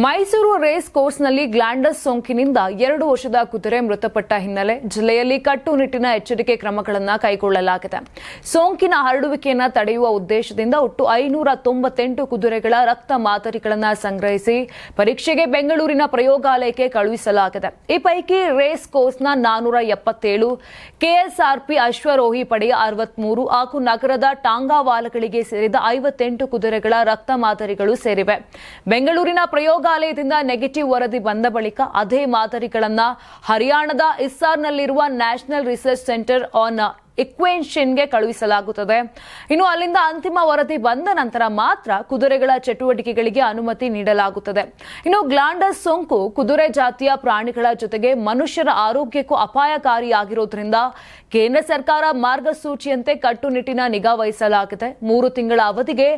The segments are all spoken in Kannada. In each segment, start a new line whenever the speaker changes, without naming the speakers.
ಮೈಸೂರು ರೇಸ್ ಕೋರ್ಸ್ನಲ್ಲಿ ಗ್ಲಾಂಡಸ್ ಸೋಂಕಿನಿಂದ 2 ವರ್ಷದ ಕುದುರೆ ಮೃತಪಟ್ಟ ಹಿನ್ನೆಲೆ ಜಿಲ್ಲೆಯಲ್ಲಿ ಕಟ್ಟುನಿಟ್ಟಿನ ಎಚ್ಚರಿಕೆ ಕ್ರಮಗಳನ್ನು ಕೈಗೊಳ್ಳಲಾಗಿದೆ. ಸೋಂಕಿನ ಹರಡುವಿಕೆಯನ್ನು ತಡೆಯುವ ಉದ್ದೇಶದಿಂದ ಒಟ್ಟು 598 ಕುದುರೆಗಳ ರಕ್ತ ಮಾದರಿಗಳನ್ನು ಸಂಗ್ರಹಿಸಿ ಪರೀಕ್ಷೆಗೆ ಬೆಂಗಳೂರಿನ ಪ್ರಯೋಗಾಲಯಕ್ಕೆ ಕಳುಹಿಸಲಾಗಿದೆ. ಈ ಪೈಕಿ ರೇಸ್ ಕೋರ್ಸ್ನ 477, ಕೆಎಸ್ಆರ್ಪಿ ಅಶ್ವರೋಹಿ ಪಡೆಯ 63 ಹಾಗೂ ನಗರದ ಟಾಂಗಾವಾಲಗಳಿಗೆ ಸೇರಿದ 58 ಕುದುರೆಗಳ ರಕ್ತ ಮಾದರಿಗಳು ಸೇರಿವೆ. ಬೆಂಗಳೂರಿನ ಪ್ರಯೋಗಾಲಯದಿಂದ ನೆಗೆಟಿವ್ ವರದಿ ಬಂದ ಬಳಿಕ ಅದೇ ಮಾದರಿಗಳನ್ನು ಹರಿಯಾಣದ ಹಿಸಾರ್ನಲ್ಲಿರುವ ನ್ಯಾಷನಲ್ ರಿಸರ್ಚ್ ಸೆಂಟರ್ ಆನ್ ಇಕ್ವೇಷನ್ಗೆ ಕಳುಹಿಸಲಾಗುತ್ತದೆ. ಇನ್ನು ಅಲ್ಲಿಂದ ಅಂತಿಮ ವರದಿ ಬಂದ ನಂತರ ಮಾತ್ರ ಕುದುರೆಗಳ ಚಟುವಟಿಕೆಗಳಿಗೆ ಅನುಮತಿ ನೀಡಲಾಗುತ್ತದೆ. ಇನ್ನು ಗ್ಲಾಂಡಸ್ ಸೋಂಕು ಕುದುರೆ ಜಾತಿಯ ಪ್ರಾಣಿಗಳ ಜೊತೆಗೆ ಮನುಷ್ಯರ ಆರೋಗ್ಯಕ್ಕೂ ಅಪಾಯಕಾರಿಯಾಗಿರುವುದರಿಂದ ಕೇಂದ್ರ ಸರ್ಕಾರ ಮಾರ್ಗಸೂಚಿಯಂತೆ ಕಟ್ಟುನಿಟ್ಟಿನ ನಿಗಾ ವಹಿಸಲಾಗಿದೆ. 3 ತಿಂಗಳ ಅವಧಿಗೆ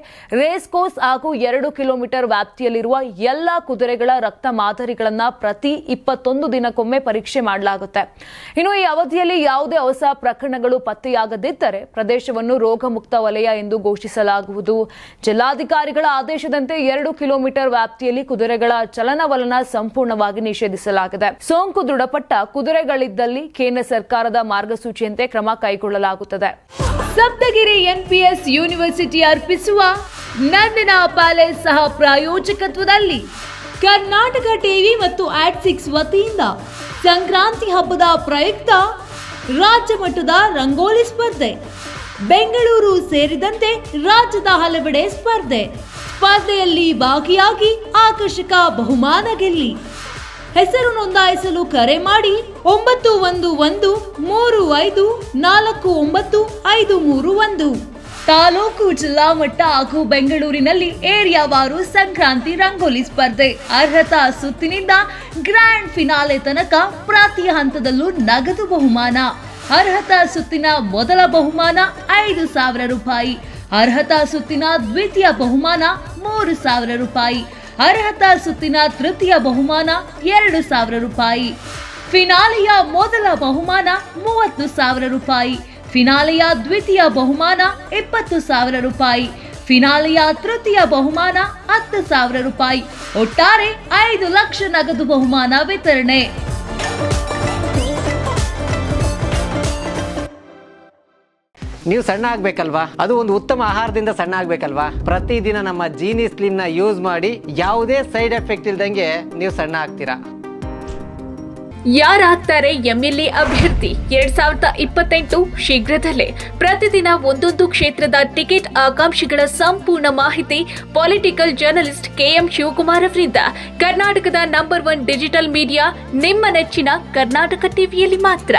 ರೇಸ್ ಕೋರ್ಸ್ ಹಾಗೂ 2 ಕಿಲೋಮೀಟರ್ ವ್ಯಾಪ್ತಿಯಲ್ಲಿರುವ ಎಲ್ಲ ಕುದುರೆಗಳ ರಕ್ತ ಮಾದರಿಗಳನ್ನು ಪ್ರತಿ 21 ದಿನಕ್ಕೊಮ್ಮೆ ಪರೀಕ್ಷೆ ಮಾಡಲಾಗುತ್ತೆ. ಇನ್ನು ಈ ಅವಧಿಯಲ್ಲಿ ಯಾವುದೇ ಹೊಸ ಪ್ರಕರಣಗಳು ಪತ್ತೆಯಾಗದಿದ್ದರೆ ಪ್ರದೇಶವನ್ನು ರೋಗಮುಕ್ತ ವಲಯ ಎಂದು ಘೋಷಿಸಲಾಗುವುದು. ಜಿಲ್ಲಾಧಿಕಾರಿಗಳ ಆದೇಶದಂತೆ 2 ಕಿಲೋಮೀಟರ್ ವ್ಯಾಪ್ತಿಯಲ್ಲಿ ಕುದುರೆಗಳ ಚಲನವಲನ ಸಂಪೂರ್ಣವಾಗಿ ನಿಷೇಧಿಸಲಾಗಿದೆ. ಸೋಂಕು ದೃಢಪಟ್ಟ ಕುದುರೆಗಳಿದ್ದಲ್ಲಿ ಕೇಂದ್ರ ಸರ್ಕಾರದ ಮಾರ್ಗಸೂಚಿಯಂತೆ ಕ್ರಮ ಕೈಗೊಳ್ಳಲಾಗುತ್ತದೆ.
ಸಪ್ತಗಿರಿ ಎನ್ಪಿಎಸ್ ಯೂನಿವರ್ಸಿಟಿ ಅರ್ಪಿಸುವ ನಂದನ ಪ್ಯಾಲೇಸ್ ಸಹ ಪ್ರಾಯೋಜಕತ್ವದಲ್ಲಿ ಕರ್ನಾಟಕ ಟಿವಿ ಮತ್ತು ಆಟ್6 ವತಿಯಿಂದ ಸಂಕ್ರಾಂತಿ ಹಬ್ಬದ ಪ್ರಯುಕ್ತ ರಾಜ್ಯ ಮಟ್ಟದ ರಂಗೋಲಿ ಸ್ಪರ್ಧೆ, ಬೆಂಗಳೂರು ಸೇರಿದಂತೆ ರಾಜ್ಯದ ಹಲವೆಡೆ ಸ್ಪರ್ಧೆಯಲ್ಲಿ ಭಾಗಿಯಾಗಿ ಆಕರ್ಷಕ ಬಹುಮಾನ ಗೆಲ್ಲಿ. ಹೆಸರು ನೋಂದಾಯಿಸಲು ಕರೆ ಮಾಡಿ 9113549531. ತಾಲೂಕು, ಜಿಲ್ಲಾ ಮಟ್ಟ ಹಾಗೂ ಬೆಂಗಳೂರಿನಲ್ಲಿ ಏರಿಯಾವಾರು ಸಂಕ್ರಾಂತಿ ರಂಗೋಲಿ ಸ್ಪರ್ಧೆ. ಅರ್ಹತಾ ಸುತ್ತಿನಿಂದ ಗ್ರ್ಯಾಂಡ್ ಫಿನಾಲೆ ತನಕ ಪ್ರತಿ ಹಂತದಲ್ಲೂ ನಗದು ಬಹುಮಾನ. ಅರ್ಹತಾ ಸುತ್ತಿನ ಮೊದಲ ಬಹುಮಾನ 5,000 ರೂಪಾಯಿ. ಅರ್ಹತಾ ಸುತ್ತಿನ ದ್ವಿತೀಯ ಬಹುಮಾನ 3,000 ರೂಪಾಯಿ. ಅರ್ಹತಾ ಸುತ್ತಿನ ತೃತೀಯ ಬಹುಮಾನ 2,000 ರೂಪಾಯಿ. ಫಿನಾಲೆಯ ಮೊದಲ ಬಹುಮಾನ 30,000 ರೂಪಾಯಿ. ಫಿನಾಲೆಯ ದ್ವಿತೀಯ ಬಹುಮಾನ 20,000 ರೂಪಾಯಿ. ಫಿನಾಲೆಯ ತೃತೀಯ ಬಹುಮಾನ 10,000 ರೂಪಾಯಿ. ಒಟ್ಟಾರೆ 5 ಲಕ್ಷ ನಗದು ಬಹುಮಾನ ವಿತರಣೆ.
ನೀವು ಸಣ್ಣ ಆಗ್ಬೇಕಲ್ವಾ? ಅದು ಒಂದು ಉತ್ತಮ ಆಹಾರದಿಂದ ಸಣ್ಣ ಆಗ್ಬೇಕಲ್ವಾ? ಪ್ರತಿದಿನ ನಮ್ಮ ಜೀನಿ ಸ್ಲಿಮ್ನ ಯೂಸ್ ಮಾಡಿ ಯಾವುದೇ ಸೈಡ್ ಎಫೆಕ್ಟ್ ಇಲ್ದಂಗೆ ನೀವು ಸಣ್ಣ ಆಗ್ತೀರಾ.
ಯಾರಾಗ್ತಾರೆ ಎಂಎಲ್ಎ ಅಭ್ಯರ್ಥಿ 2028 ಶೀಘ್ರದಲ್ಲೇ. ಪ್ರತಿದಿನ ಒಂದೊಂದು ಕ್ಷೇತ್ರದ ಟಿಕೆಟ್ ಆಕಾಂಕ್ಷಿಗಳ ಸಂಪೂರ್ಣ ಮಾಹಿತಿ ಪೊಲಿಟಿಕಲ್ ಜರ್ನಲಿಸ್ಟ್ ಕೆಎಂ ಶಿವಕುಮಾರ್ ಅವರಿಂದ. ಕರ್ನಾಟಕದ ನಂಬರ್ 1 ಡಿಜಿಟಲ್ ಮೀಡಿಯಾ ನಿಮ್ಮ ನೆಚ್ಚಿನ ಕರ್ನಾಟಕ ಟಿವಿಯಲ್ಲಿ ಮಾತ್ರ.